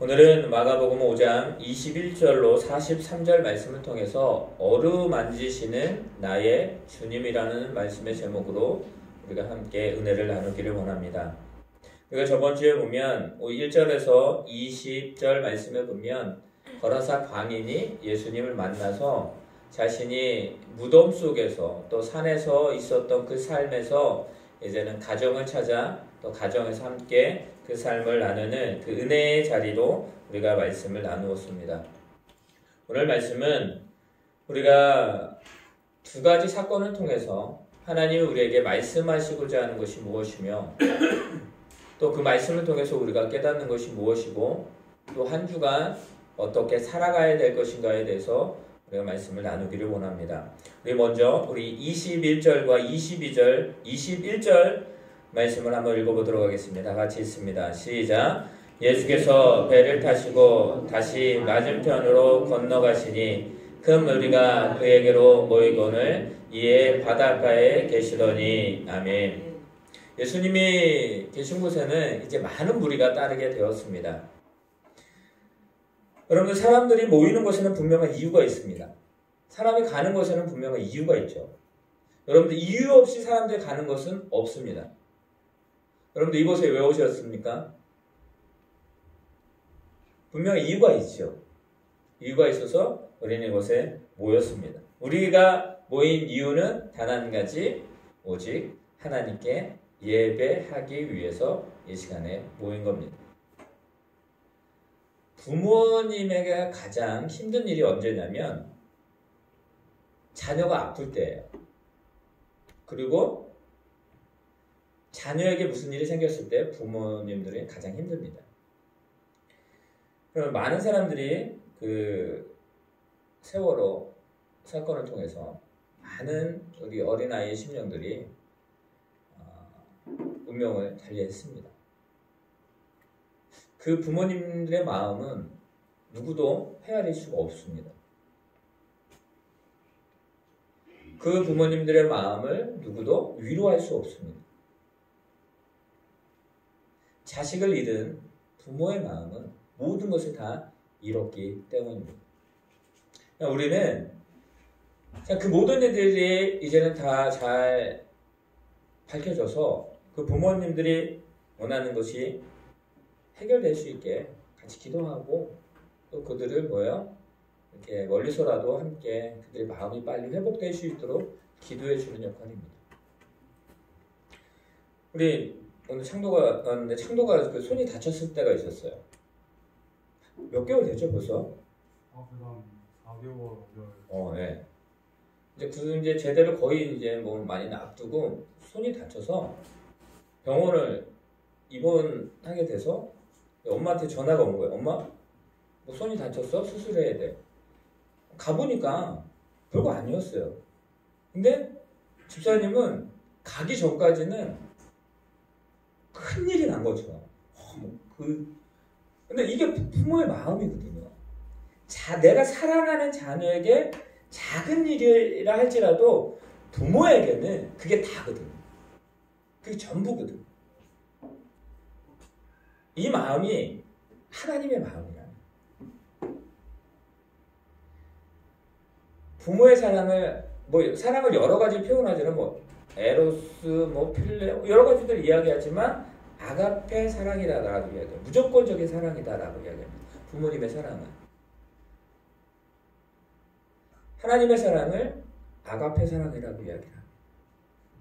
오늘은 마가복음 5장 21절로 43절 말씀을 통해서 어루만지시는 나의 주님이라는 말씀의 제목으로 우리가 함께 은혜를 나누기를 원합니다. 우리가 저번 주에 보면 1절에서 20절 말씀에 보면 거라사 광인이 예수님을 만나서 자신이 무덤 속에서 또 산에서 있었던 그 삶에서 이제는 가정을 찾아 또 가정에서 함께 그 삶을 나누는 그 은혜의 자리로 우리가 말씀을 나누었습니다. 오늘 말씀은 우리가 두 가지 사건을 통해서 하나님이 우리에게 말씀하시고자 하는 것이 무엇이며 또 그 말씀을 통해서 우리가 깨닫는 것이 무엇이고 또 한 주간 어떻게 살아가야 될 것인가에 대해서 우리가 말씀을 나누기를 원합니다. 우리 먼저 우리 21절과 22절, 21절 말씀을 한번 읽어보도록 하겠습니다. 같이 읽습니다. 시작. 예수께서 배를 타시고 다시 맞은편으로 건너가시니 큰 무리가 그에게로 모이거늘 이에 바닷가에 계시더니 아멘. 예수님이 계신 곳에는 이제 많은 무리가 따르게 되었습니다. 여러분, 사람들이 모이는 곳에는 분명한 이유가 있습니다. 사람이 가는 곳에는 분명한 이유가 있죠. 여러분들 이유 없이 사람들이 가는 것은 없습니다. 여러분들 이곳에 왜 오셨습니까? 분명히 이유가 있죠. 이유가 있어서 우리는 이곳에 모였습니다. 우리가 모인 이유는 단 한 가지, 오직 하나님께 예배하기 위해서 이 시간에 모인 겁니다. 부모님에게 가장 힘든 일이 언제냐면 자녀가 아플 때예요. 그리고 자녀에게 무슨 일이 생겼을 때 부모님들이 가장 힘듭니다. 그럼 많은 사람들이 그 세월호 사건을 통해서 많은 우리 어린아이의 심령들이 운명을 달리했습니다. 그 부모님들의 마음은 누구도 헤아릴 수가 없습니다. 그 부모님들의 마음을 누구도 위로할 수 없습니다. 자식을 잃은 부모의 마음은 모든 것을 다 잃었기 때문입니다. 우리는 그 모든 일들이 이제는 다 잘 밝혀져서 그 부모님들이 원하는 것이 해결될 수 있게 같이 기도하고 또 그들을 이렇게 멀리서라도 함께 그들의 마음이 빨리 회복될 수 있도록 기도해 주는 역할입니다. 우리 오늘 창도가 나왔는데 창도가 그 손이 다쳤을 때가 있었어요. 몇 개월 됐죠 벌써? 그다음 4개월. 네. 이제 제대로 거의 이제 뭐 많이 앞두고 손이 다쳐서 병원을 입원하게 돼서 엄마한테 전화가 온 거예요. 엄마, 뭐 손이 다쳤어? 수술해야 돼. 가보니까 별거 아니었어요. 근데 집사님은 가기 전까지는 큰일이 난 거죠. 근데 이게 부모의 마음이거든요. 내가 사랑하는 자녀에게 작은 일이라 할지라도 부모에게는 그게 다거든요. 그게 전부거든요. 이 마음이 하나님의 마음이야. 부모의 사랑을 사랑을 여러 가지 표현하자면 에로스, 필레 여러 가지들 이야기하지만 아가페 사랑이다라고 이야기해요. 무조건적인 사랑이다라고 이야기합니다. 부모님의 사랑은 하나님의 사랑을 아가페 사랑이라고 이야기합니다.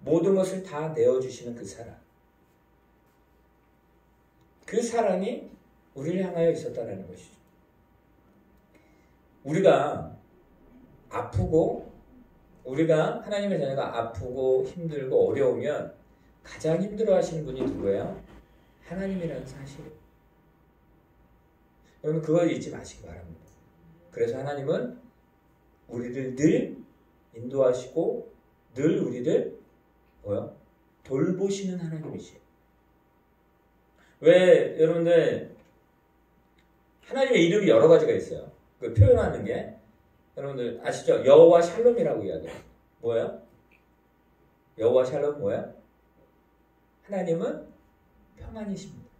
모든 것을 다 내어주시는 그 사랑. 그 사랑이 우리를 향하여 있었다는 것이죠. 우리가 아프고 우리가 하나님의 자녀가 아프고 힘들고 어려우면 가장 힘들어하시는 분이 누구예요? 하나님이라는 사실이에요. 여러분 그걸 잊지 마시기 바랍니다. 그래서 하나님은 우리를 늘 인도하시고 늘 우리를 돌보시는 하나님이시에요. 왜 여러분들 하나님의 이름이 여러 가지가 있어요. 그 표현하는 게 여러분들 아시죠? 여호와 샬롬이라고 이야기해요. 뭐예요? 여호와 샬롬 뭐예요? 하나님은 평안이십니다.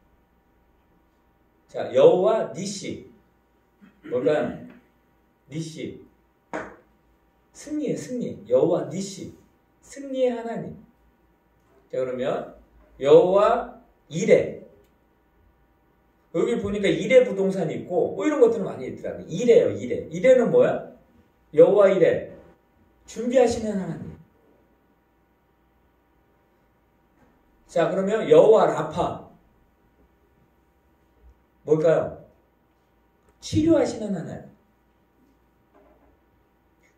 자, 여호와 니시. 뭘까요? 니시. 승리의 승리. 여호와 니시. 승리의 하나님. 자, 그러면 여호와 이레. 여기 보니까 이레 부동산이 있고 뭐 이런 것들은 많이 있더라고요. 이레요, 이레. 이레는 뭐야? 여호와 이레. 준비하시는 하나님. 자, 그러면 여호와 라파. 뭘까요? 치료하시는 하나님.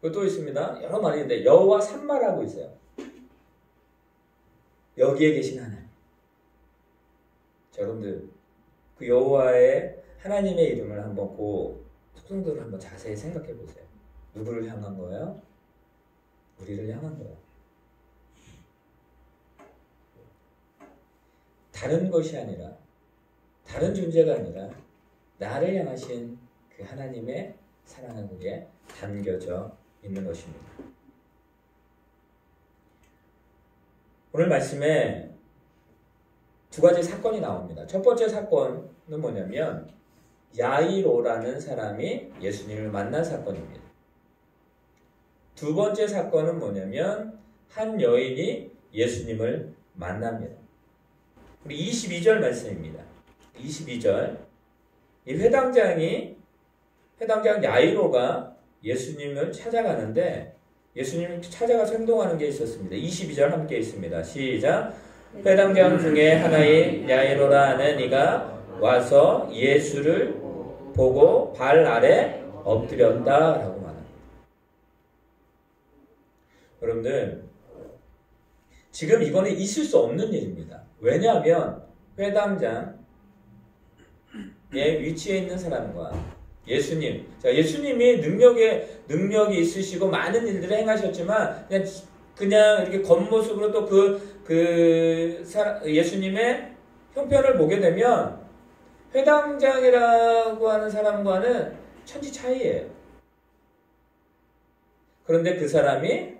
또 있습니다. 여러 말이 있는데 여호와 산마라고 있어요. 여기에 계신 하나님. 자, 여러분들 그 여호와의 하나님의 이름을 한번 그 속성들을 한번 자세히 생각해 보세요. 누구를 향한 거예요? 우리를 향한 거예요. 다른 것이 아니라, 다른 존재가 아니라 나를 향하신 그 하나님의 사랑은 그게 담겨져 있는 것입니다. 오늘 말씀에 두 가지 사건이 나옵니다. 첫 번째 사건은 뭐냐면 야이로라는 사람이 예수님을 만난 사건입니다. 두 번째 사건은 뭐냐면 한 여인이 예수님을 만납니다. 우리 22절 말씀입니다. 22절. 이 회당장 야이로가 예수님을 찾아가는데 예수님을 찾아가서 행동하는 게 있었습니다. 22절 함께 있습니다. 시작. 회당장 중에 하나인 야이로라 하는 이가 와서 예수를 보고 발 아래 엎드렸다라고 말합니다. 여러분들, 지금 이거는 있을 수 없는 일입니다. 왜냐하면 회당장에 위치해 있는 사람과 예수님, 자, 예수님이 능력이 있으시고 많은 일들을 행하셨지만 그냥 이렇게 겉모습으로 또 예수님의 형편을 보게 되면 회당장이라고 하는 사람과는 천지 차이예요. 그런데 그 사람이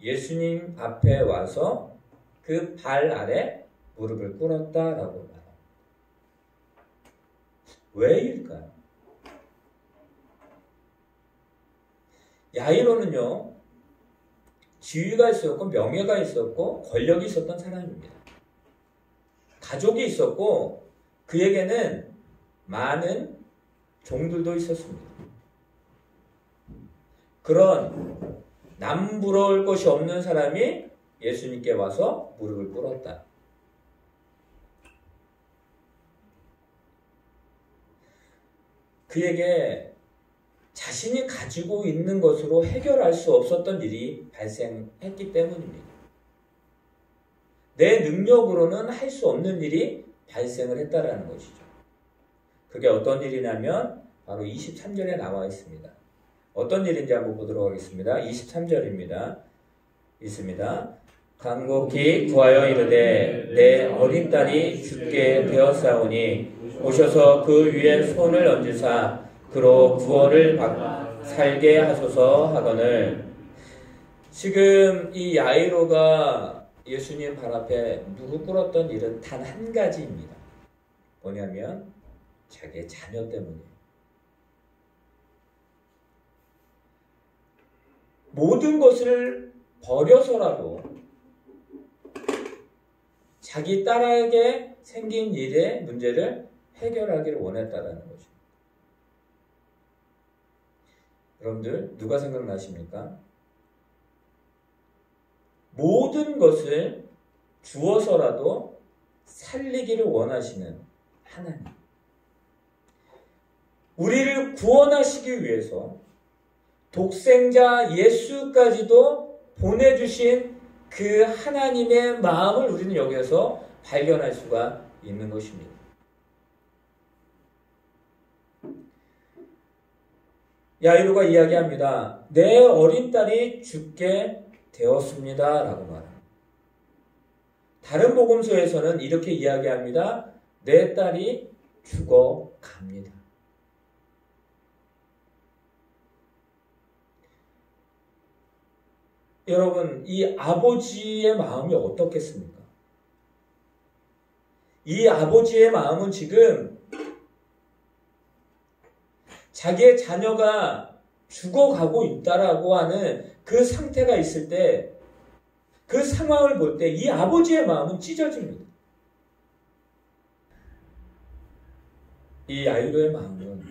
예수님 앞에 와서 그 발 아래 무릎을 꿇었다라고 말합니다. 왜일까요? 야이로는요, 지위가 있었고 명예가 있었고 권력이 있었던 사람입니다. 가족이 있었고 그에게는 많은 종들도 있었습니다. 그런 남부러울 것이 없는 사람이 예수님께 와서 무릎을 꿇었다. 그에게 자신이 가지고 있는 것으로 해결할 수 없었던 일이 발생했기 때문입니다. 내 능력으로는 할 수 없는 일이 발생을 했다라는 것이죠. 그게 어떤 일이냐면 바로 23절에 나와 있습니다. 어떤 일인지 한번 보도록 하겠습니다. 23절입니다. 있습니다. 간곡히 구하여 이르되 내 어린 딸이 죽게 되었사오니 오셔서 그 위에 손을 얹으사 그로 구원을 살게 하소서 하거늘. 지금 이 야이로가 예수님 발 앞에 무릎 꿇었던 일은 단 한 가지입니다. 뭐냐면 자기의 자녀 때문이에요. 모든 것을 버려서라도 자기 딸에게 생긴 일의 문제를 해결하기를 원했다라는 거죠. 여러분들 누가 생각나십니까? 모든 것을 주어서라도 살리기를 원하시는 하나님. 우리를 구원하시기 위해서 독생자 예수까지도 보내주신 그 하나님의 마음을 우리는 여기에서 발견할 수가 있는 것입니다. 야이로가 이야기합니다. 내 어린 딸이 죽게 되었습니다. 라고 말합니다. 다른 복음서에서는 이렇게 이야기합니다. 내 딸이 죽어갑니다. 여러분, 이 아버지의 마음이 어떻겠습니까? 이 아버지의 마음은 지금 자기의 자녀가 죽어가고 있다라고 하는 그 상태가 있을 때 그 상황을 볼 때 이 아버지의 마음은 찢어집니다. 이 야이로의 마음은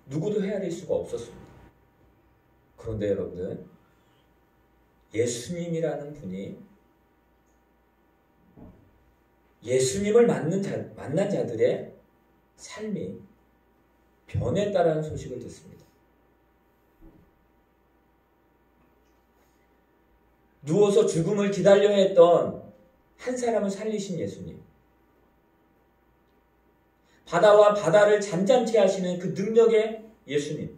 누구도 헤아릴 수가 없었습니다. 그런데 여러분들, 예수님이라는 분이 예수님을 만난 자들의 삶이 변했다라는 소식을 듣습니다. 누워서 죽음을 기다려 했던 한 사람을 살리신 예수님, 바다와 바다를 잔잔케 하시는 그 능력의 예수님,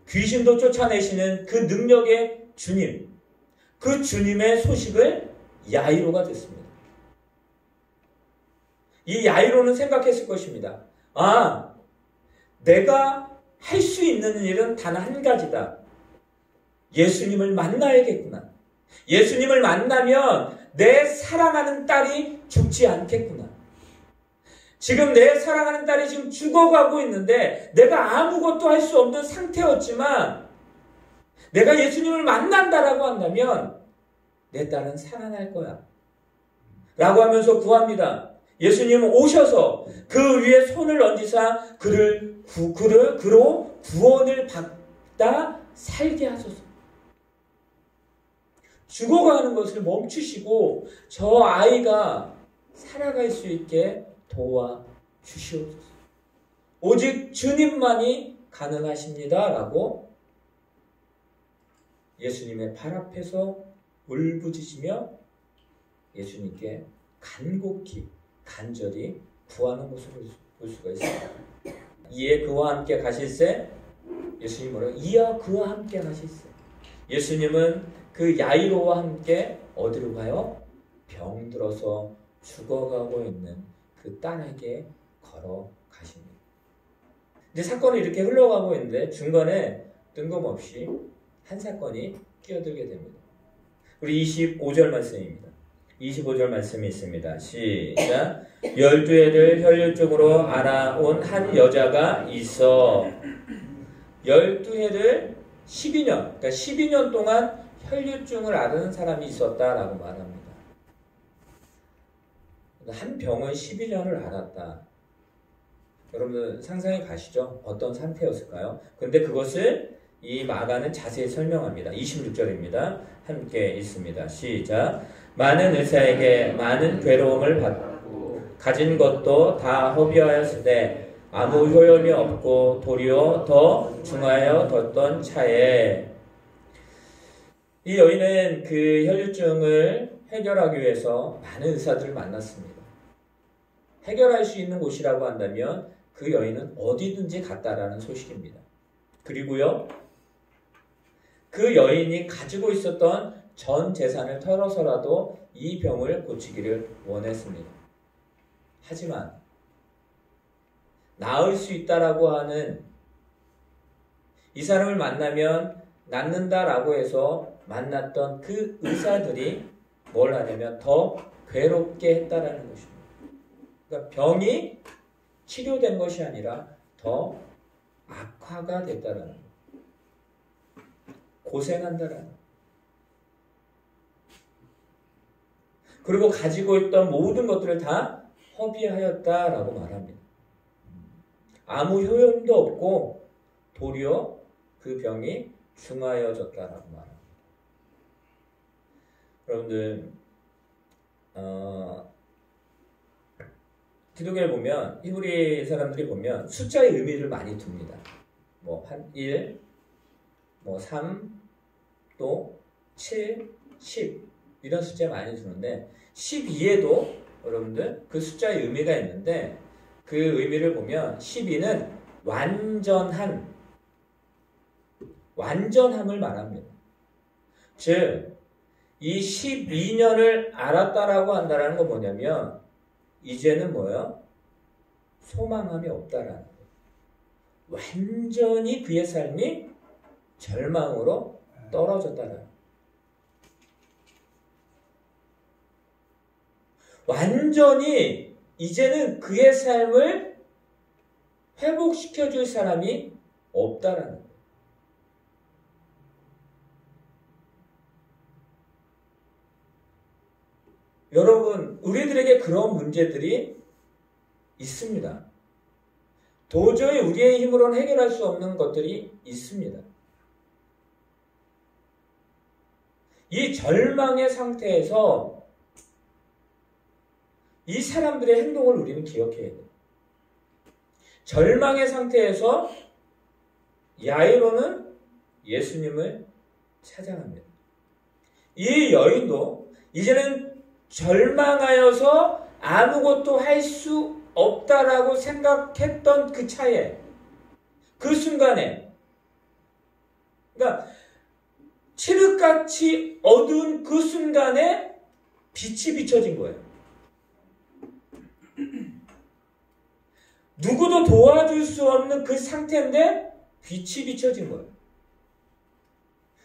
귀신도 쫓아내시는 그 능력의 주님, 그 주님의 소식을 야이로가 듣습니다. 이 야이로는 생각했을 것입니다. 아, 내가 할 수 있는 일은 단 한 가지다. 예수님을 만나야겠구나. 예수님을 만나면 내 사랑하는 딸이 죽지 않겠구나. 지금 내 사랑하는 딸이 지금 죽어가고 있는데 내가 아무것도 할 수 없는 상태였지만 내가 예수님을 만난다라고 한다면 내 딸은 살아날 거야. 라고 하면서 구합니다. 예수님은 오셔서 그 위에 손을 얹으사 그로 구원을 받다 살게 하소서. 죽어가는 것을 멈추시고 저 아이가 살아갈 수 있게 도와주시옵소서. 오직 주님만이 가능하십니다. 라고 예수님의 발 앞에서 울부짖으며 예수님께 간곡히 간절히 구하는 모습을 볼 수가 있습니다. 이에 그와 함께 가실세? 예수님 뭐라고? 이야 그와 함께 가실세. 예수님은 그 야이로와 함께 어디로 가요? 병들어서 죽어가고 있는 그 딸에게 걸어가십니다. 이제 사건이 이렇게 흘러가고 있는데 중간에 뜬금없이 한 사건이 끼어들게 됩니다. 우리 25절 말씀입니다. 25절 말씀이 있습니다. 시작. 12해를 혈류증으로 알아온 한 여자가 있어. 12해를 12년, 그러니까 12년 동안 혈류증을 앓은 사람이 있었다라고 말합니다. 한 병은 12년을 앓았다. 여러분 상상이 가시죠? 어떤 상태였을까요? 근데 그것을 이 마가는 자세히 설명합니다. 26절입니다. 함께 읽습니다. 시작. 많은 의사에게 많은 괴로움을 받고 가진 것도 다 허비하였으되 아무 효험이 없고 도리어 더 중하여 뒀던 차에 이 여인은 그 혈류증을 해결하기 위해서 많은 의사들을 만났습니다. 해결할 수 있는 곳이라고 한다면 그 여인은 어디든지 갔다라는 소식입니다. 그리고요, 그 여인이 가지고 있었던 전 재산을 털어서라도 이 병을 고치기를 원했습니다. 하지만 나을 수 있다라고 하는 이 사람을 만나면 낫는다라고 해서 만났던 그 의사들이 뭘 하냐면 더 괴롭게 했다라는 것입니다. 그러니까 병이 치료된 것이 아니라 더 악화가 됐다라는 것. 고생한다라는 것. 그리고 가지고 있던 모든 것들을 다 허비하였다라고 말합니다. 아무 효용도 없고 도리어 그 병이 중하여졌다라고 말합니다. 여러분들 기독교를 보면 히브리 사람들이 보면 숫자의 의미를 많이 둡니다. 한 1, 3, 또 7, 10 이런 숫자 많이 두는데 12에도 여러분들 그 숫자의 의미가 있는데 그 의미를 보면 12는 완전함을 말합니다. 즉 이 12년을 알았다라고 한다는 건 뭐냐면 이제는 뭐예요? 소망함이 없다라는 거예요. 완전히 그의 삶이 절망으로 떨어졌다라는 거예요. 완전히 이제는 그의 삶을 회복시켜줄 사람이 없다라는 거예요. 여러분, 우리들에게 그런 문제들이 있습니다. 도저히 우리의 힘으로는 해결할 수 없는 것들이 있습니다. 이 절망의 상태에서 이 사람들의 행동을 우리는 기억해야 돼요. 절망의 상태에서 야이로는 예수님을 찾아갑니다. 이 여인도 이제는 절망하여서 아무것도 할 수 없다라고 생각했던 그 차에, 그 순간에, 그러니까 칠흑같이 어두운 그 순간에 빛이 비춰진 거예요. 누구도 도와줄 수 없는 그 상태인데 빛이 비춰진 거예요.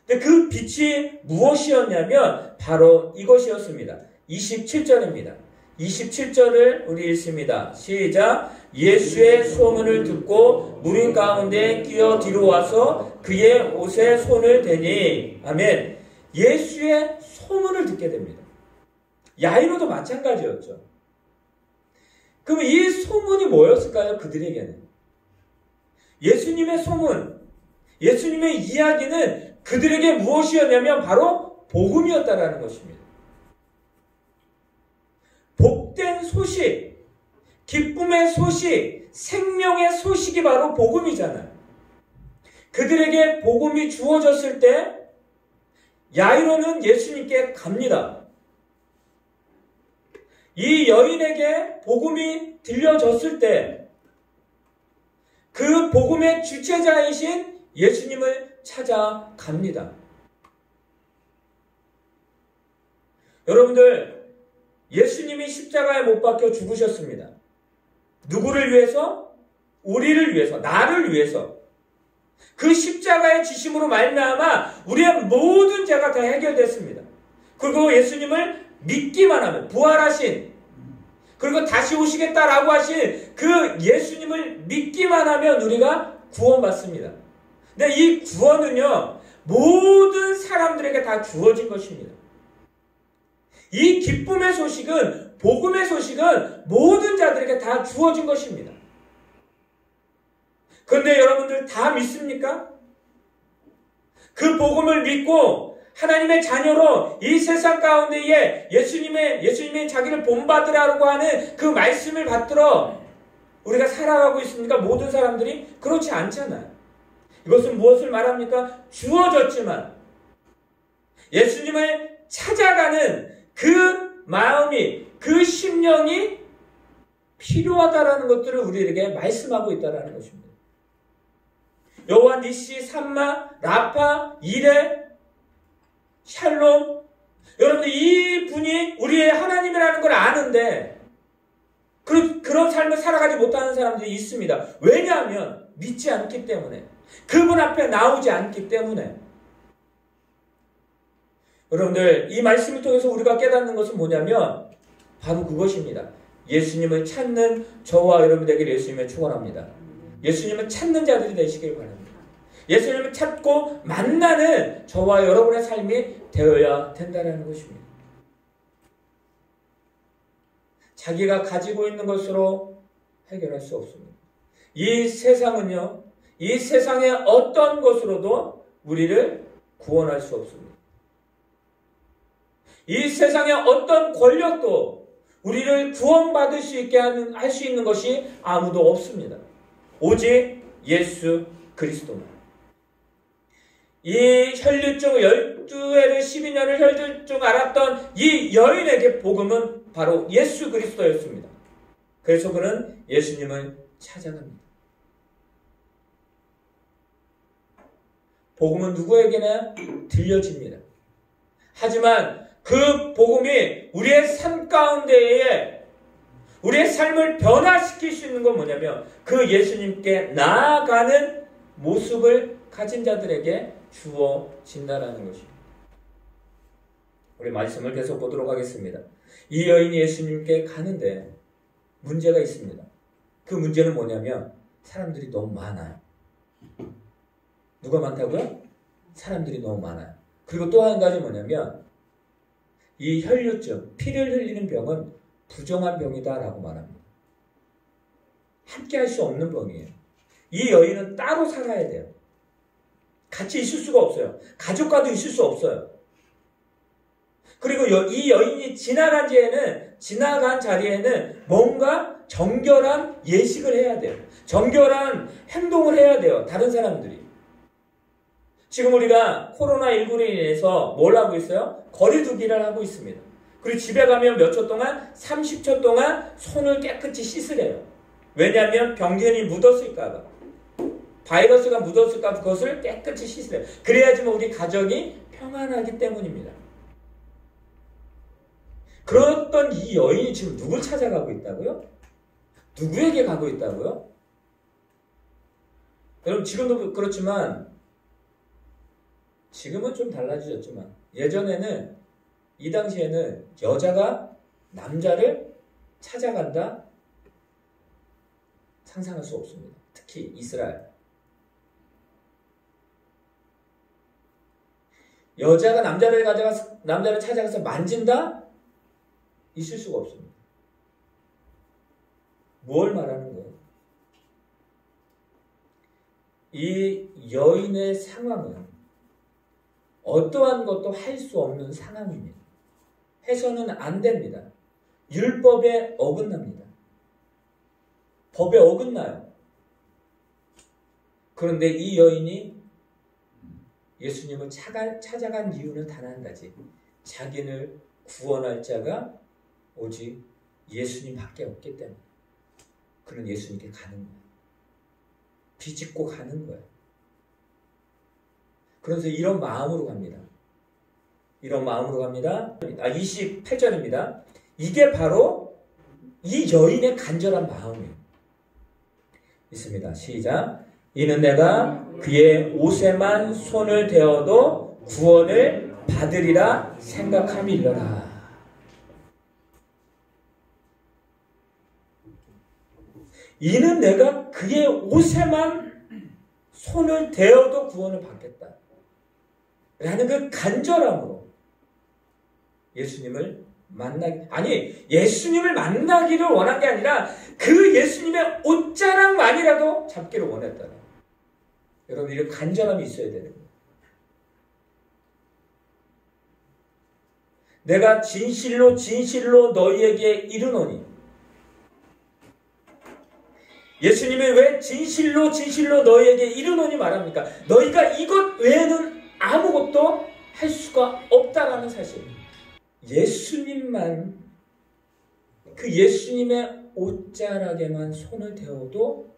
근데 그 빛이 무엇이었냐면 바로 이것이었습니다. 27절입니다. 27절을 우리 읽습니다. 시작. 예수의 소문을 듣고 무리 가운데 끼어 뒤로 와서 그의 옷에 손을 대니. 아멘. 예수의 소문을 듣게 됩니다. 야이로도 마찬가지였죠. 그럼 이 소문이 뭐였을까요? 그들에게는. 예수님의 소문, 예수님의 이야기는 그들에게 무엇이었냐면 바로 복음이었다라는 것입니다. 복된 소식, 기쁨의 소식, 생명의 소식이 바로 복음이잖아요. 그들에게 복음이 주어졌을 때 야이로는 예수님께 갑니다. 이 여인에게 복음이 들려졌을 때 그 복음의 주체자이신 예수님을 찾아갑니다. 여러분들, 예수님이 십자가에 못 박혀 죽으셨습니다. 누구를 위해서? 우리를 위해서, 나를 위해서. 그 십자가의 지심으로 말미암아 우리의 모든 죄가 다 해결됐습니다. 그리고 예수님을 믿기만 하면, 부활하신, 그리고 다시 오시겠다라고 하신 그 예수님을 믿기만 하면 우리가 구원받습니다. 근데 이 구원은요, 모든 사람들에게 다 주어진 것입니다. 이 기쁨의 소식은, 복음의 소식은 모든 자들에게 다 주어진 것입니다. 그런데 여러분들 다 믿습니까? 그 복음을 믿고 하나님의 자녀로 이 세상 가운데에 예수님의 자기를 본받으라고 하는 그 말씀을 받들어 우리가 살아가고 있습니까? 모든 사람들이 그렇지 않잖아요. 이것은 무엇을 말합니까? 주어졌지만 예수님을 찾아가는 그 마음이, 그 심령이 필요하다라는 것들을 우리에게 말씀하고 있다는 것입니다. 여호와 니시, 삼마, 라파, 이레, 샬롬, 여러분들 이 분이 우리의 하나님이라는 걸 아는데 그런 삶을 살아가지 못하는 사람들이 있습니다. 왜냐하면 믿지 않기 때문에, 그분 앞에 나오지 않기 때문에. 여러분들, 이 말씀을 통해서 우리가 깨닫는 것은 뭐냐면 바로 그것입니다. 예수님을 찾는 저와 여러분들에게 예수님을 축원합니다. 예수님을 찾는 자들이 되시길 바랍니다. 예수님을 찾고 만나는 저와 여러분의 삶이 되어야 된다는 것입니다. 자기가 가지고 있는 것으로 해결할 수 없습니다. 이 세상은요, 이 세상의 어떤 것으로도 우리를 구원할 수 없습니다. 이 세상의 어떤 권력도 우리를 구원받을 수 있게 할 수 있는 것이 아무도 없습니다. 오직 예수 그리스도만. 이 혈류증 12회를 12년을 혈류증 앓았던 이 여인에게 복음은 바로 예수 그리스도였습니다. 그래서 그는 예수님을 찾아갑니다. 복음은 누구에게나 들려집니다. 하지만 그 복음이 우리의 삶 가운데에 우리의 삶을 변화시킬 수 있는 건 뭐냐면 그 예수님께 나아가는 모습을 가진 자들에게 주어진다라는 것입니다. 우리 말씀을 계속 보도록 하겠습니다. 이 여인이 예수님께 가는데 문제가 있습니다. 그 문제는 뭐냐면 사람들이 너무 많아요. 누가 많다고요? 사람들이 너무 많아요. 그리고 또 한 가지 뭐냐면 이 혈류증, 피를 흘리는 병은 부정한 병이다라고 말합니다. 함께 할 수 없는 병이에요. 이 여인은 따로 살아야 돼요. 같이 있을 수가 없어요. 가족과도 있을 수 없어요. 그리고 이 여인이 지나간 자리에는 뭔가 정결한 예식을 해야 돼요. 정결한 행동을 해야 돼요. 다른 사람들이. 지금 우리가 코로나19로 인해서 뭘 하고 있어요? 거리 두기를 하고 있습니다. 그리고 집에 가면 몇 초 동안? 30초 동안 손을 깨끗이 씻으래요. 왜냐하면 병균이 묻었을까봐. 바이러스가 묻었을까 그것을 깨끗이 씻으래요. 그래야지만 우리 가정이 평안하기 때문입니다. 그랬던 이 여인이 지금 누굴 찾아가고 있다고요? 누구에게 가고 있다고요? 여러분 지금도 그렇지만 지금은 좀 달라지셨지만 예전에는 이 당시에는 여자가 남자를 찾아간다? 상상할 수 없습니다. 특히 이스라엘. 여자가 남자를 찾아가서 만진다? 있을 수가 없습니다. 뭘 말하는 거예요? 이 여인의 상황은 어떠한 것도 할 수 없는 상황입니다. 해서는 안 됩니다. 율법에 어긋납니다. 법에 어긋나요. 그런데 이 여인이 예수님을 찾아간 이유는 단 한 가지. 자기를 구원할 자가 오직 예수님밖에 없기 때문에 그는 예수님께 가는 거예요. 비집고 가는 거예요. 그래서 이런 마음으로 갑니다. 28절입니다. 이게 바로 이 여인의 간절한 마음이에요. 있습니다. 시작. 이는 내가 그의 옷에만 손을 대어도 구원을 받으리라 생각함이로라. 이는 내가 그의 옷에만 손을 대어도 구원을 받겠다. 라는 그 간절함으로 예수님을 예수님을 만나기를 원한 게 아니라 그 예수님의 옷자락만이라도 잡기를 원했다. 여러분, 이런 간절함이 있어야 되는 거예요. 내가 진실로 진실로 너희에게 이르노니. 예수님이 왜 진실로 진실로 너희에게 이르노니 말합니까? 너희가 이것 외에는 아무것도 할 수가 없다라는 사실. 예수님만, 그 예수님의 옷자락에만 손을 대어도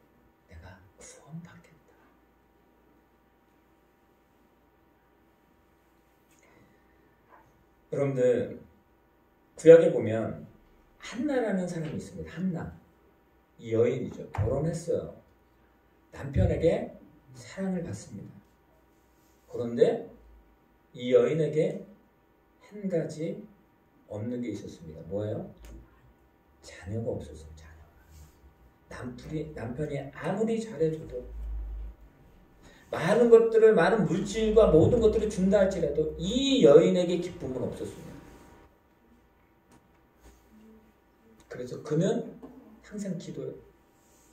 내가 구원받겠다. 여러분들, 구약에 보면 한나라는 사람이 있습니다. 한나. 이 여인이죠. 결혼했어요. 남편에게 사랑을 받습니다. 그런데 이 여인에게 한 가지 없는 게 있었습니다. 뭐예요? 자녀가 없었어요. 남편이 아무리 잘해줘도 많은 것들을, 많은 물질과 모든 것들을 준다 할지라도 이 여인에게 기쁨은 없었습니다. 그래서 그는 항상 기도해요.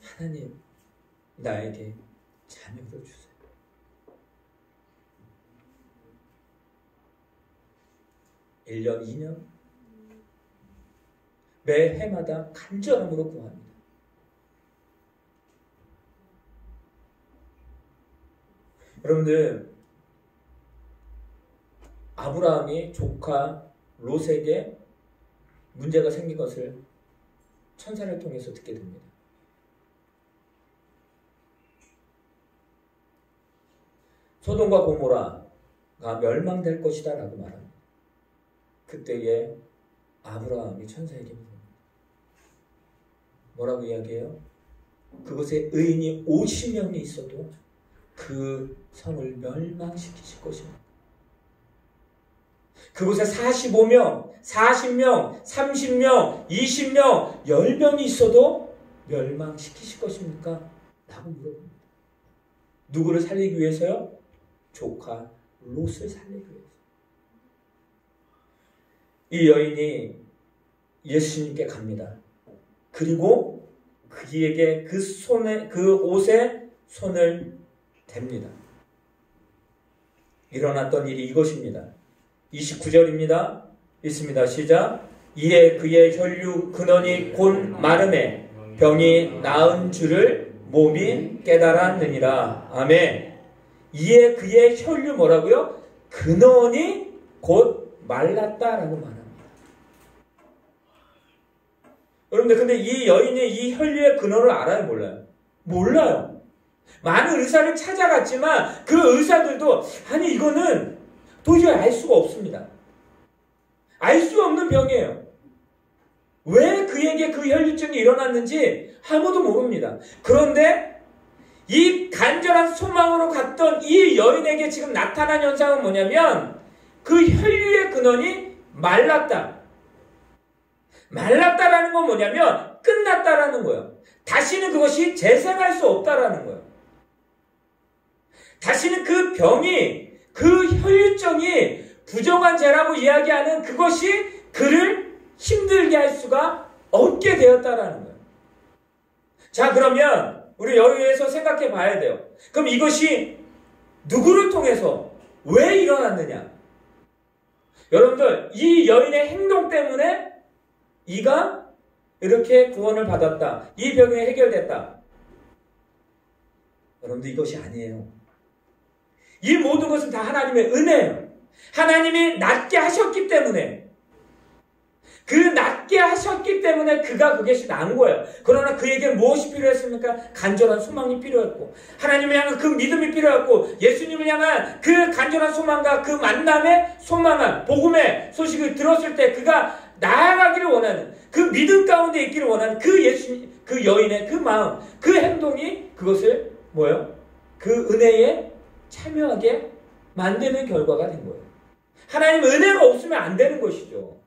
하나님, 나에게 자녀를 주세요. 일 년, 2년 매 해마다 간절함으로 구합니다. 여러분들, 아브라함이 조카 롯에게 문제가 생긴 것을 천사를 통해서 듣게 됩니다. 소돔과 고모라가 멸망될 것이다 라고 말합니다. 그때에 아브라함이 천사에게 물습니다. 뭐라고 이야기해요? 그곳에 의인이 50명이 있어도 그 성을 멸망시키실 것입니다. 그곳에 45명, 40명, 30명, 20명, 10명이 있어도 멸망시키실 것입니까? 라고 물어봅니다. 누구를 살리기 위해서요? 조카 롯을 살리기 위해서. 이 여인이 예수님께 갑니다. 그리고 그에게 그 옷에 손을 댑니다. 일어났던 일이 이것입니다. 29절입니다. 읽습니다. 시작. 이에 그의 혈류 근원이 곧 마름에 병이 나은 줄을 몸이 깨달았느니라. 아멘. 이에 그의 혈류 뭐라고요? 근원이 곧 말랐다라고 말합니다. 여러분들 근데 이 여인이 이 혈류의 근원을 알아요? 몰라요? 몰라요. 많은 의사를 찾아갔지만 그 의사들도 아니 이거는 도저히 알 수가 없습니다. 알 수 없는 병이에요. 왜 그에게 그 혈류증이 일어났는지 아무도 모릅니다. 그런데 이 간절한 소망으로 갔던 이 여인에게 지금 나타난 현상은 뭐냐면 그 혈류의 근원이 말랐다. 말랐다라는 건 뭐냐면 끝났다라는 거예요. 다시는 그것이 재생할 수 없다라는 거예요. 다시는 그 병이, 그 혈류증이 부정한 죄라고 이야기하는 그것이 그를 힘들게 할 수가 없게 되었다라는 거예요. 자, 그러면 우리 여기에서 생각해 봐야 돼요. 그럼 이것이 누구를 통해서 왜 일어났느냐? 여러분들, 이 여인의 행동 때문에 이가 이렇게 구원을 받았다. 이 병이 해결됐다. 여러분들 이것이 아니에요. 이 모든 것은 다 하나님의 은혜예요. 하나님이 낫게 하셨기 때문에 그 낫게 하셨기 때문에 그가 그것이 나은 거예요. 그러나 그에게 무엇이 필요했습니까? 간절한 소망이 필요했고 하나님을 향한 그 믿음이 필요했고 예수님을 향한 그 간절한 소망과 그 만남의 소망한 복음의 소식을 들었을 때 그가 나아가기를 원하는 그 믿음 가운데 있기를 원하는 그 여인의 그 마음, 그 행동이 그것을 뭐예요? 그 은혜에 참여하게 만드는 결과가 된 거예요. 하나님 은혜가 없으면 안 되는 것이죠.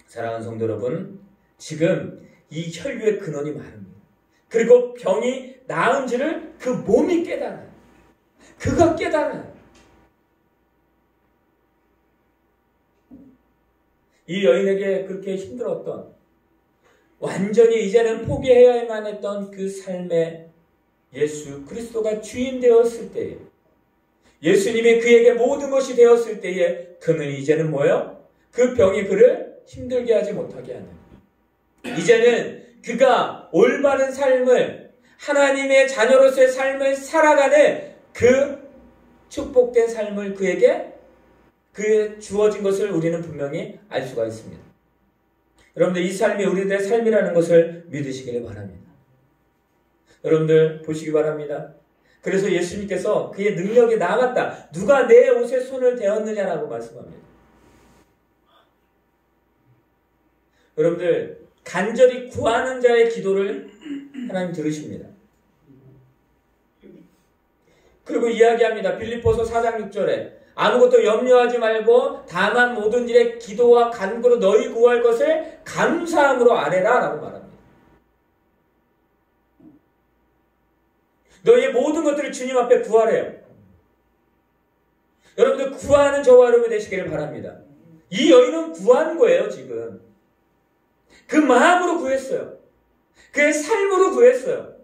사랑하는 성도 여러분, 지금 이 혈류의 근원이 마릅니다. 그리고 병이 나은지를 그 몸이 깨달아요. 그가 깨달아요. 이 여인에게 그렇게 힘들었던, 완전히 이제는 포기해야만 했던 그 삶에 예수 그리스도가 주인 되었을 때에, 예수님이 그에게 모든 것이 되었을 때에 그는 이제는 뭐예요? 그 병이 그를 힘들게 하지 못하게 하는, 이제는 그가 올바른 삶을, 하나님의 자녀로서의 삶을 살아가는 그 축복된 삶을 그에게 그 주어진 것을 우리는 분명히 알 수가 있습니다. 여러분들 이 삶이 우리들의 삶이라는 것을 믿으시길 바랍니다. 여러분들 보시기 바랍니다. 그래서 예수님께서 그의 능력이 나아갔다. 누가 내 옷에 손을 대었느냐라고 말씀합니다. 여러분들 간절히 구하는 자의 기도를 하나님 들으십니다. 그리고 이야기합니다. 빌립보서 4장 6절에 아무것도 염려하지 말고 다만 모든 일에 기도와 간구로 너희 구할 것을 감사함으로 아뢰라 라고 말합니다. 너희의 모든 것들을 주님 앞에 구하래요. 여러분들 구하는 저와 여러분이 되시기를 바랍니다. 이 여인은 구한 거예요. 지금 그 마음으로 구했어요. 그의 삶으로 구했어요.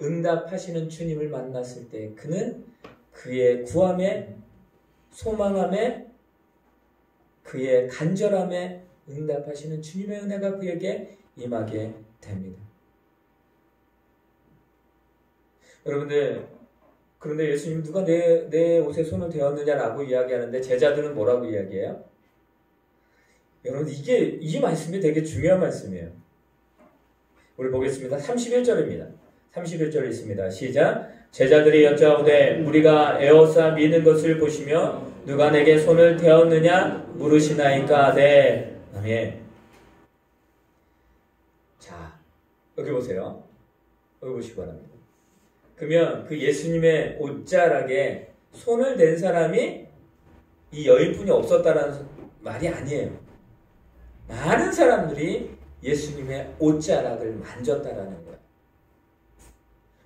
응답하시는 주님을 만났을 때 그는 그의 구함에, 소망함에, 그의 간절함에 응답하시는 주님의 은혜가 그에게 임하게 됩니다. 여러분들, 그런데 예수님 누가 내 옷에 손을 대었느냐라고 이야기하는데 제자들은 뭐라고 이야기해요? 여러분 이 말씀이 되게 중요한 말씀이에요. 우리 보겠습니다. 31절입니다. 31절 있습니다. 시작. 제자들이 여짜오되 우리가 에워싸 미는 것을 보시며 누가 내게 손을 대었느냐 물으시나이까. 네. 아멘. 자, 여기 보세요. 여기 보시기 바랍니다. 그러면 그 예수님의 옷자락에 손을 댄 사람이 이 여인뿐이 없었다라는 말이 아니에요. 많은 사람들이 예수님의 옷자락을 만졌다라는 거예요.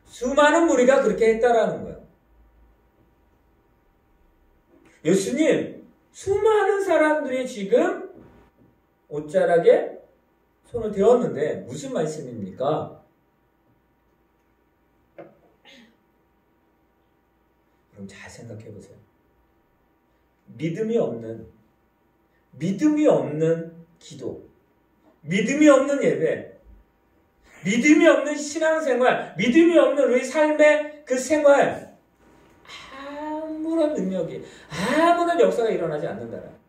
수많은 무리가 그렇게 했다라는 거예요. 예수님, 수많은 사람들이 지금 옷자락에 손을 대었는데 무슨 말씀입니까? 그럼 잘 생각해 보세요. 믿음이 없는 기도, 믿음이 없는 예배, 믿음이 없는 신앙생활, 믿음이 없는 우리 삶의 그 생활, 아무런 능력이, 아무런 역사가 일어나지 않는다라.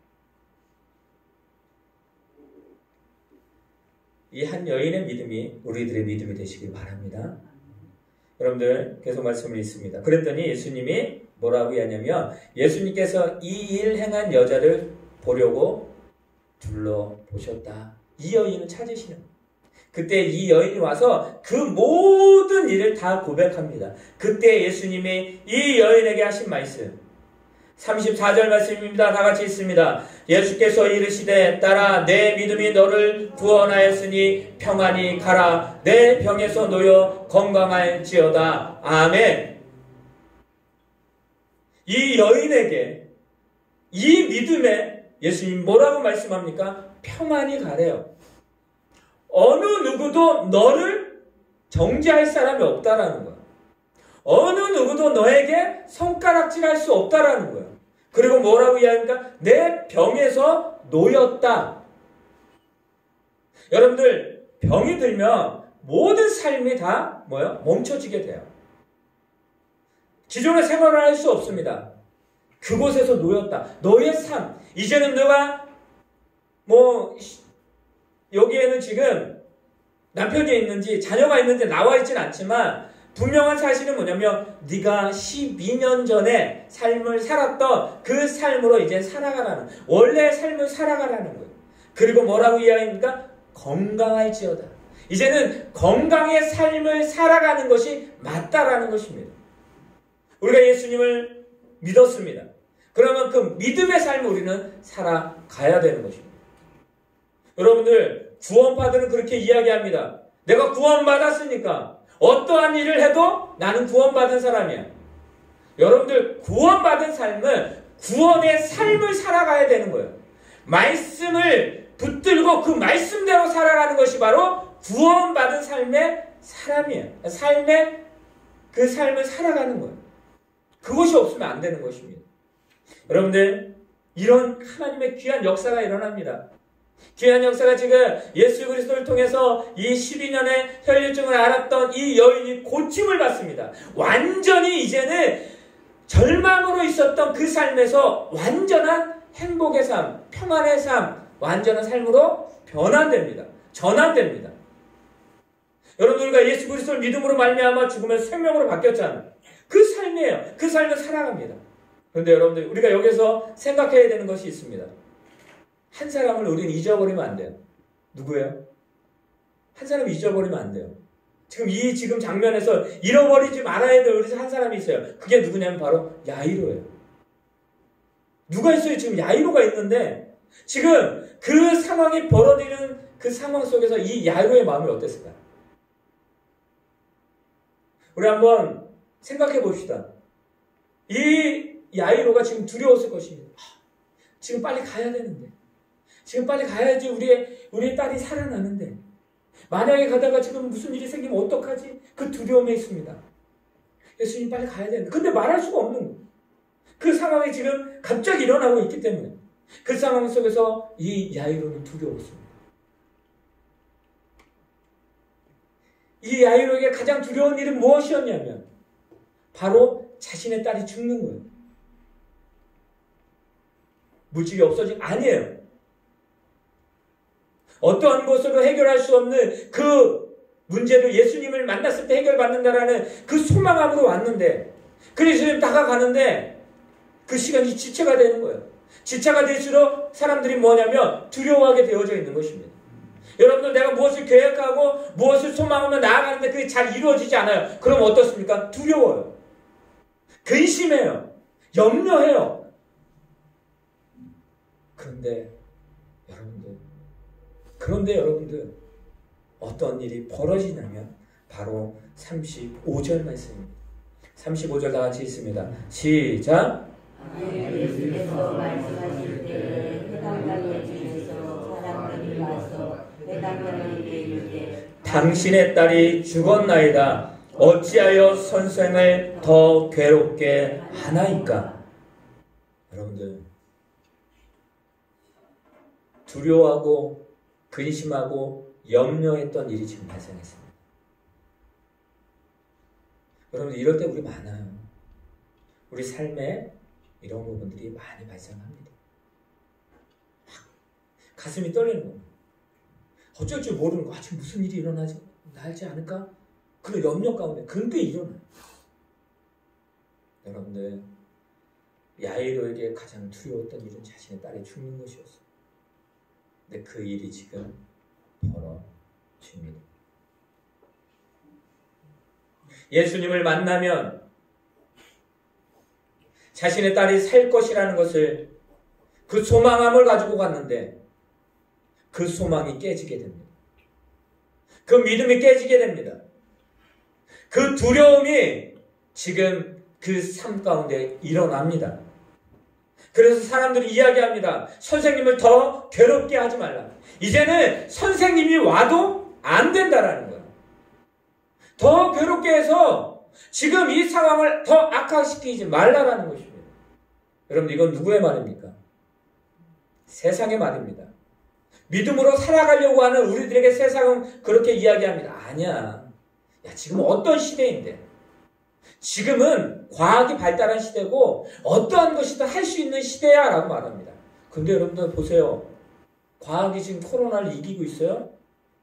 이 한 여인의 믿음이 우리들의 믿음이 되시길 바랍니다. 여러분들 계속 말씀을 읽습니다. 그랬더니 예수님이 뭐라고 하냐면 예수님께서 이 일 행한 여자를 보려고 둘러보셨다. 이 여인을 찾으시는 거예요. 그때 이 여인이 와서 그 모든 일을 다 고백합니다. 그때 예수님이 이 여인에게 하신 말씀 34절 말씀입니다. 다 같이 읽습니다. 예수께서 이르시되 딸아 내 믿음이 너를 구원하였으니 평안히 가라. 내 병에서 놓여 건강할지어다. 아멘. 이 여인에게 이 믿음에 예수님 뭐라고 말씀합니까? 평안히 가래요. 어느 누구도 너를 정죄할 사람이 없다라는 거예요. 어느 누구도 너에게 손가락질할 수 없다라는 거예요. 그리고 뭐라고 이야기합니까? 내 병에서 놓였다. 여러분들 병이 들면 모든 삶이 다 뭐예요? 멈춰지게 돼요. 기존의 생활을 할 수 없습니다. 그곳에서 놓였다. 너의 삶. 이제는 너가 여기에는 지금 남편이 있는지 자녀가 있는지 나와 있지는 않지만 분명한 사실은 뭐냐면 네가 12년 전에 삶을 살았던 그 삶으로 이제 살아가라는 원래의 삶을 살아가라는 거예요. 그리고 뭐라고 이야기합니까? 건강할지어다. 이제는 건강의 삶을 살아가는 것이 맞다라는 것입니다. 우리가 예수님을 믿었습니다. 그러면 그 믿음의 삶을 우리는 살아가야 되는 것입니다. 여러분들 구원받으는 그렇게 이야기합니다. 내가 구원받았으니까 어떠한 일을 해도 나는 구원받은 사람이야. 여러분들 구원받은 삶은 구원의 삶을 살아가야 되는 거예요. 말씀을 붙들고 그 말씀대로 살아가는 것이 바로 구원받은 삶의 사람이에요. 삶의 그 삶을 살아가는 거예요. 그것이 없으면 안 되는 것입니다. 여러분들 이런 하나님의 귀한 역사가 일어납니다. 귀한 역사가 지금 예수 그리스도를 통해서 이 12년의 혈류증을 앓았던 이 여인이 고침을 받습니다. 완전히 이제는 절망으로 있었던 그 삶에서 완전한 행복의 삶, 평안의 삶, 완전한 삶으로 변환됩니다. 전환됩니다. 여러분들과 예수 그리스도를 믿음으로 말미암아 죽으면 생명으로 바뀌었잖아요. 그 삶이에요. 그 삶을 살아갑니다. 그런데 여러분들 우리가 여기서 생각해야 되는 것이 있습니다. 한 사람을 우리는 잊어버리면 안 돼요. 누구예요? 한 사람을 잊어버리면 안 돼요. 지금 장면에서 잃어버리지 말아야 될 우리 한 사람이 있어요. 그게 누구냐면 바로 야이로예요. 누가 있어요? 지금 야이로가 있는데 지금 그 상황이 벌어지는 그 상황 속에서 이 야이로의 마음이 어땠을까? 우리 한번 생각해 봅시다. 이 야이로가 지금 두려웠을 것입니다. 지금 빨리 가야 되는데. 지금 빨리 가야지 우리의 딸이 살아나는데 만약에 가다가 지금 무슨 일이 생기면 어떡하지? 그 두려움에 있습니다. 예수님 빨리 가야 되는데 근데 말할 수가 없는 거예요. 그 상황이 지금 갑자기 일어나고 있기 때문에 그 상황 속에서 이 야이로는 두려웠습니다. 이 야이로에게 가장 두려운 일은 무엇이었냐면 바로 자신의 딸이 죽는 거예요. 물질이 없어진 아니에요. 어떠한 것으로 해결할 수 없는 그 문제도 예수님을 만났을 때 해결받는다라는 그 소망함으로 왔는데 그래서 예수님 다가가는데 그 시간이 지체가 되는 거예요. 지체가 될수록 사람들이 뭐냐면 두려워하게 되어져 있는 것입니다. 여러분들 내가 무엇을 계획하고 무엇을 소망하며 나아가는데 그게 잘 이루어지지 않아요. 그럼 어떻습니까? 두려워요. 근심해요. 염려해요. 그런데 여러분들 그런데 여러분들 어떤 일이 벌어지냐면 바로 35절 말씀입니다. 35절 다 같이 있습니다. 시작. 예수께서 말씀하실 때 회당장에 중에서 사람들이 와서 회당장에게 이르되 당신의 딸이 죽었나이다. 어찌하여 선생을 더 괴롭게 하나이까? 여러분들 두려워하고 근심하고 염려했던 일이 지금 발생했습니다. 여러분 이럴 때 우리 많아요. 우리 삶에 이런 부분들이 많이 발생합니다. 가슴이 떨리는 겁니다. 어쩔 줄 모르는 거. 지금 무슨 일이 일어나지? 나지 않을까? 그런 염려 가운데 근데 일어나요. 여러분들 야이로에게 가장 두려웠던 일은 자신의 딸이 죽는 것이었어요. 근데 그 일이 지금 벌어집니다. 예수님을 만나면 자신의 딸이 살 것이라는 것을 그 소망함을 가지고 갔는데 그 소망이 깨지게 됩니다. 그 믿음이 깨지게 됩니다. 그 두려움이 지금 그 삶 가운데 일어납니다. 그래서 사람들이 이야기합니다. 선생님을 더 괴롭게 하지 말라. 이제는 선생님이 와도 안 된다라는 거예요. 더 괴롭게 해서 지금 이 상황을 더 악화시키지 말라라는 것입니다. 여러분 이건 누구의 말입니까? 세상의 말입니다. 믿음으로 살아가려고 하는 우리들에게 세상은 그렇게 이야기합니다. 아니야. 야, 지금 어떤 시대인데? 지금은 과학이 발달한 시대고 어떠한 것이든 할 수 있는 시대야 라고 말합니다. 근데 여러분들 보세요. 과학이 지금 코로나를 이기고 있어요?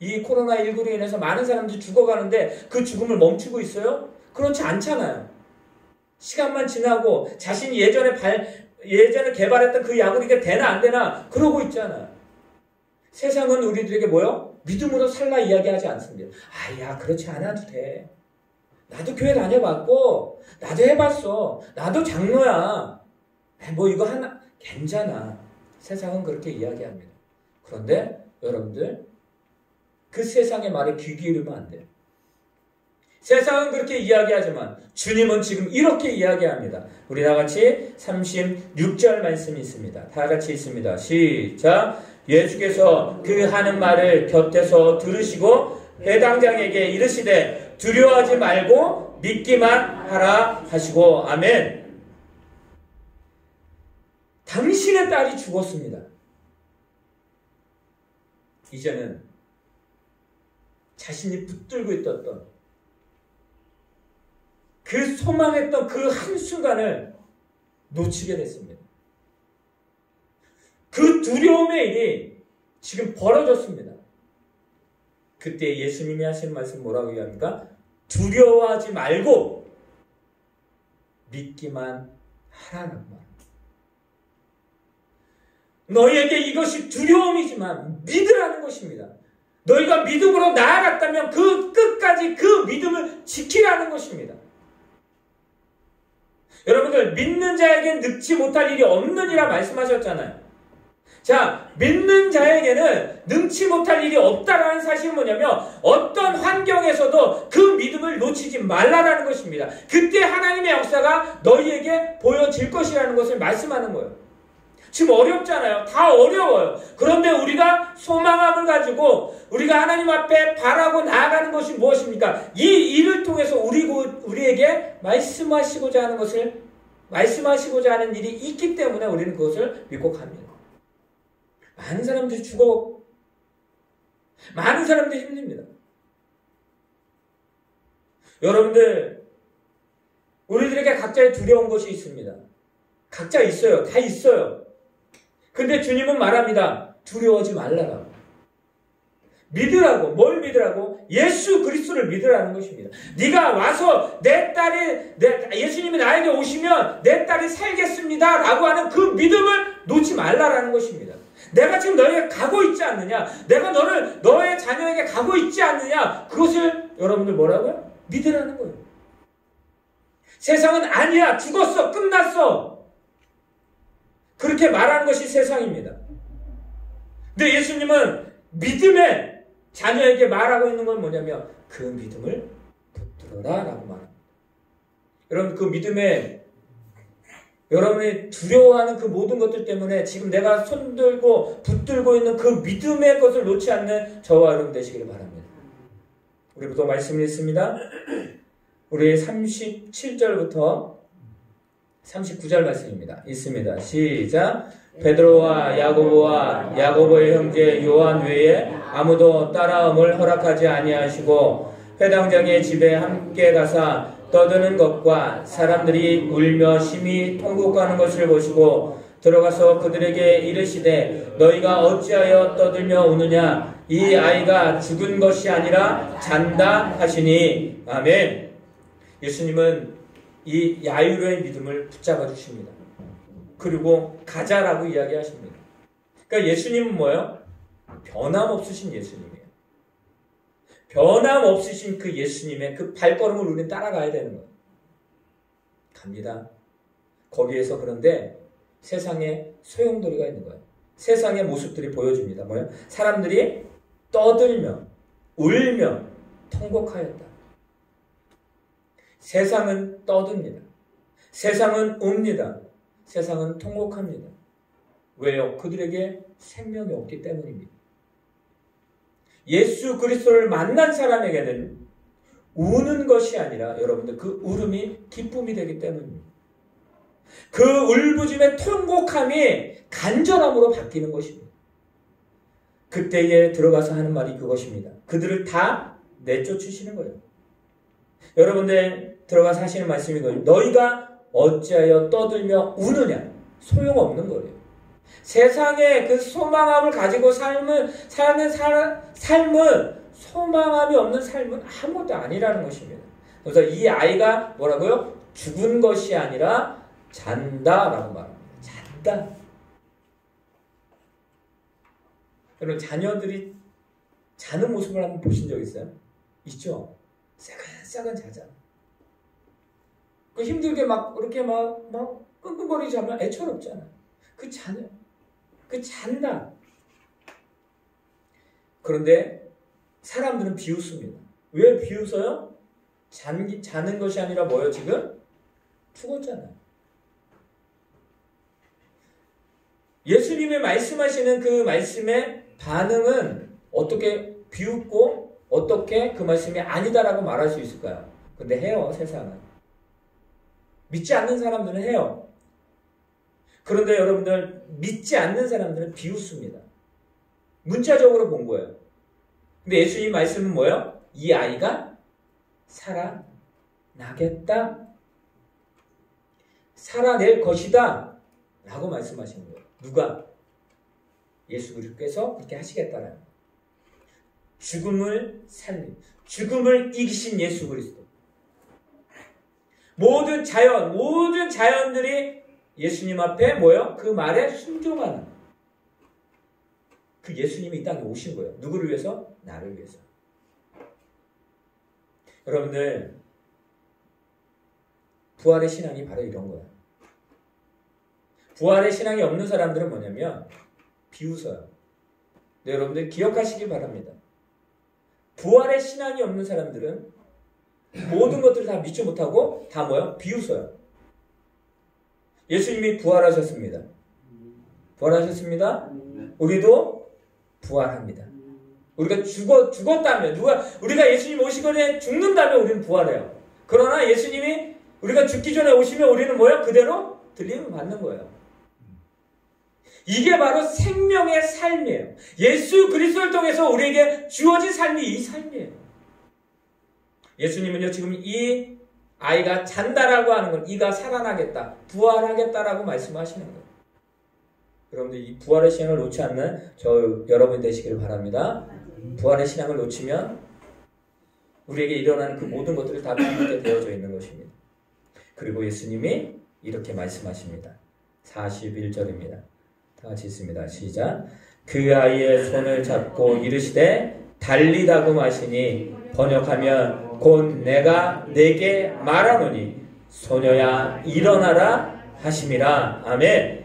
이 코로나19로 인해서 많은 사람들이 죽어가는데 그 죽음을 멈추고 있어요? 그렇지 않잖아요. 시간만 지나고 자신이 예전에 개발했던 그 약으로 이게 되나 안 되나 그러고 있잖아요. 세상은 우리들에게 뭐요? 믿음으로 살라 이야기하지 않습니다. 아야 그렇지 않아도 돼. 나도 교회 다녀봤고 나도 해봤어. 나도 장로야. 뭐 이거 하나 괜찮아. 세상은 그렇게 이야기합니다. 그런데 여러분들 그 세상의 말에 귀 기울이면 안 돼요. 세상은 그렇게 이야기하지만 주님은 지금 이렇게 이야기합니다. 우리 다 같이 36절 말씀이 있습니다. 다 같이 있습니다. 시작. 예수께서 그 하는 말을 곁에서 들으시고 회당장에게 이르시되 두려워하지 말고 믿기만 하라 하시고 아멘. 당신의 딸이 죽었습니다. 이제는 자신이 붙들고 있었던 그 소망했던 그 한순간을 놓치게 됐습니다. 그 두려움의 일이 지금 벌어졌습니다. 그때 예수님이 하신 말씀 뭐라고 얘기합니까? 두려워하지 말고 믿기만 하라는 말. 너희에게 이것이 두려움이지만 믿으라는 것입니다. 너희가 믿음으로 나아갔다면 그 끝까지 그 믿음을 지키라는 것입니다. 여러분들 믿는 자에게 늙지 못할 일이 없느니라 말씀하셨잖아요. 자, 믿는 자에게는 능치 못할 일이 없다라는 사실은 뭐냐면 어떤 환경에서도 그 믿음을 놓치지 말라라는 것입니다. 그때 하나님의 역사가 너희에게 보여질 것이라는 것을 말씀하는 거예요. 지금 어렵잖아요. 다 어려워요. 그런데 우리가 소망함을 가지고 우리가 하나님 앞에 바라고 나아가는 것이 무엇입니까? 이 일을 통해서 우리에게 말씀하시고자 하는 일이 있기 때문에 우리는 그것을 믿고 갑니다. 많은 사람들이 죽어. 많은 사람들이 힘듭니다. 여러분들, 우리들에게 각자의 두려운 것이 있습니다. 각자 있어요. 다 있어요. 근데 주님은 말합니다. 두려워하지 말라라고. 믿으라고. 뭘 믿으라고? 예수 그리스도를 믿으라는 것입니다. 네가 와서 예수님이 나에게 오시면 내 딸이 살겠습니다 라고 하는 그 믿음을 놓지 말라라는 것입니다. 내가 지금 너에게 가고 있지 않느냐? 내가 너의 자녀에게 가고 있지 않느냐? 그것을 여러분들 뭐라고요? 믿으라는 거예요. 세상은 아니야. 죽었어. 끝났어. 그렇게 말하는 것이 세상입니다. 근데 예수님은 믿음의 자녀에게 말하고 있는 건 뭐냐면 그 믿음을 붙들어라 라고 말합니다. 여러분 그 믿음에 여러분이 두려워하는 그 모든 것들 때문에 지금 내가 손들고 붙들고 있는 그 믿음의 것을 놓지 않는 저와 여러분 되시길 바랍니다. 우리부터 말씀을 읽습니다. 우리 37절부터 39절 말씀입니다. 있습니다. 시작. 베드로와 야고보의 형제 요한 외에 아무도 따라옴을 허락하지 아니하시고 회당장의 집에 함께 가사 떠드는 것과 사람들이 울며 심히 통곡하는 것을 보시고 들어가서 그들에게 이르시되 너희가 어찌하여 떠들며 우느냐 이 아이가 죽은 것이 아니라 잔다 하시니. 아멘. 예수님은 이 야이로의 믿음을 붙잡아 주십니다. 그리고 가자라고 이야기하십니다. 그러니까 예수님은 뭐예요? 변함없으신 예수님이에요. 변함없으신 그 예수님의 그 발걸음을 우리는 따라가야 되는 거예요. 갑니다. 거기에서 그런데 세상에 소용돌이가 있는 거예요. 세상의 모습들이 보여집니다. 뭐예요? 사람들이 떠들며 울며 통곡하였다. 세상은 떠듭니다. 세상은 웁니다. 세상은 통곡합니다. 왜요? 그들에게 생명이 없기 때문입니다. 예수 그리스도를 만난 사람에게는 우는 것이 아니라 여러분들 그 울음이 기쁨이 되기 때문입니다. 그 울부짖음의 통곡함이 간절함으로 바뀌는 것입니다. 그때에 들어가서 하는 말이 그것입니다. 그들을 다 내쫓으시는 거예요. 여러분들 들어가서 하시는 말씀이 이거예요. 너희가 어찌하여 떠들며 우느냐? 소용없는 거예요. 세상에 그 소망함을 가지고 사는 삶은 소망함이 없는 삶은 아무것도 아니라는 것입니다. 그래서 이 아이가 뭐라고요? 죽은 것이 아니라 잔다라고 말합니다. 잔다. 여러분 자녀들이 자는 모습을 한번 보신 적 있어요? 있죠? 새근새근 자잖아. 그 힘들게 막 이렇게 막 끙끙거리지 않으면 애처롭잖아. 그 자녀. 그 잔다. 그런데 사람들은 비웃습니다. 왜 비웃어요? 자는 것이 아니라 뭐예요 지금? 죽었잖아요. 예수님이 말씀하시는 그 말씀의 반응은 어떻게 비웃고 어떻게 그 말씀이 아니다라고 말할 수 있을까요? 근데 해요 세상은. 믿지 않는 사람들은 해요. 그런데 여러분들 믿지 않는 사람들은 비웃습니다. 문자적으로 본 거예요. 근데 예수님 말씀은 뭐예요? 이 아이가 살아나겠다. 살아낼 것이다. 라고 말씀하시는 거예요. 누가? 예수 그리스도께서 그렇게 하시겠다는 거예요. 죽음을 살린, 죽음을 이기신 예수 그리스도. 모든 자연들이 예수님 앞에 뭐예요? 그 말에 순종하는 그 예수님이 이 땅에 오신 거예요. 누구를 위해서? 나를 위해서. 여러분들 부활의 신앙이 바로 이런 거예요. 부활의 신앙이 없는 사람들은 뭐냐면 비웃어요. 네, 여러분들 기억하시기 바랍니다. 부활의 신앙이 없는 사람들은 모든 것들을 다 믿지 못하고 다 뭐예요? 비웃어요. 예수님이 부활하셨습니다. 부활하셨습니다. 우리도 부활합니다. 우리가 죽었다면 우리가 예수님 오시기 전에 죽는다면 우리는 부활해요. 그러나 예수님이 우리가 죽기 전에 오시면 우리는 뭐예요? 그대로 들림을 받는 거예요. 이게 바로 생명의 삶이에요. 예수 그리스도를 통해서 우리에게 주어진 삶이 이 삶이에요. 예수님은요 지금 이 아이가 잔다라고 하는 건 이가 살아나겠다, 부활하겠다라고 말씀하시는 거예요. 여러분들 이 부활의 신앙을 놓지 않는 여러분 되시길 바랍니다. 부활의 신앙을 놓치면 우리에게 일어나는 그 모든 것들이 다 비웃게 되어져 있는 것입니다. 그리고 예수님이 이렇게 말씀하십니다. 41절입니다. 다 같이 있습니다. 시작. 그 아이의 손을 잡고 이르시되 달리다금 하시니 번역하면 곧 내가 네게 말하노니 소녀야 일어나라 하심이라. 아멘.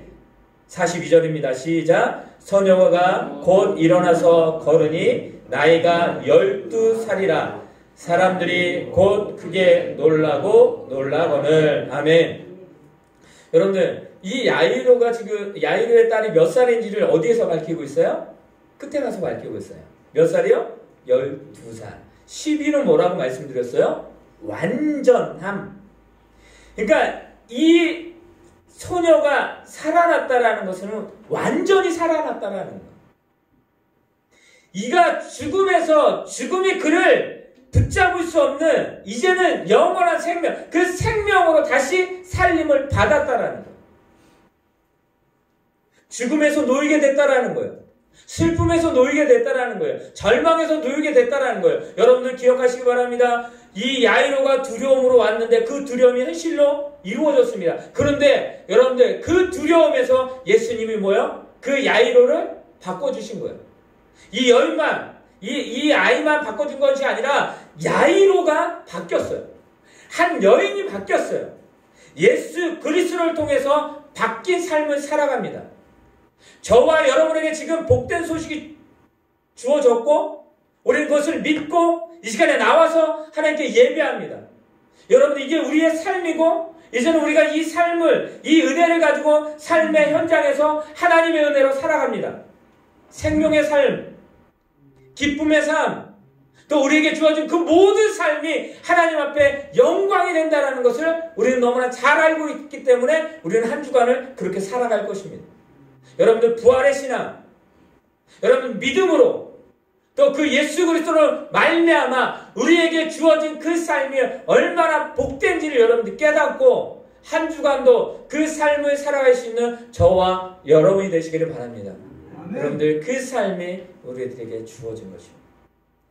42절입니다. 시작. 소녀가 곧 일어나서 걸으니 나이가 12살이라 사람들이 곧 크게 놀라거늘. 아멘. 여러분들, 이 야이로가 지금, 야이로의 딸이 몇 살인지를 어디에서 밝히고 있어요? 끝에 가서 밝히고 있어요. 몇 살이요? 12살. 12는 뭐라고 말씀드렸어요? 완전함. 그러니까 이 소녀가 살아났다라는 것은 완전히 살아났다라는 거예요. 이가 죽음이 그를 붙잡을 수 없는 이제는 영원한 생명, 그 생명으로 다시 살림을 받았다라는 거예요. 죽음에서 놓이게 됐다라는 거예요. 슬픔에서 놓이게 됐다라는 거예요. 절망에서 놓이게 됐다라는 거예요. 여러분들 기억하시기 바랍니다. 이 야이로가 두려움으로 왔는데 그 두려움이 현실로 이루어졌습니다. 그런데 여러분들 그 두려움에서 예수님이 뭐예요? 그 야이로를 바꿔주신 거예요. 이 아이만 바꿔준 것이 아니라 야이로가 바뀌었어요. 한 여인이 바뀌었어요. 예수 그리스도를 통해서 바뀐 삶을 살아갑니다. 저와 여러분에게 지금 복된 소식이 주어졌고 우리는 그것을 믿고 이 시간에 나와서 하나님께 예배합니다. 여러분들 이게 우리의 삶이고 이제는 우리가 이 삶을 이 은혜를 가지고 삶의 현장에서 하나님의 은혜로 살아갑니다. 생명의 삶, 기쁨의 삶, 또 우리에게 주어진 그 모든 삶이 하나님 앞에 영광이 된다는 것을 우리는 너무나 잘 알고 있기 때문에 우리는 한 주간을 그렇게 살아갈 것입니다. 여러분들 부활의 신앙, 여러분 믿음으로 또 그 예수 그리스도로 말미암아 우리에게 주어진 그 삶이 얼마나 복된지를 여러분들 깨닫고 한 주간도 그 삶을 살아갈 수 있는 저와 여러분이 되시기를 바랍니다. 아멘. 여러분들 그 삶이 우리들에게 주어진 것입니다.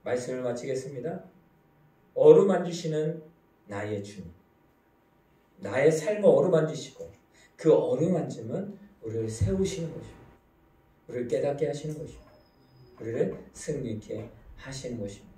말씀을 마치겠습니다. 어루만지시는 나의 주님, 나의 삶을 어루만지시고 그 어루만짐은 우리를 세우시는 것입니다. 우리를 깨닫게 하시는 것입니다. 우리를 승리케 하시는 것입니다.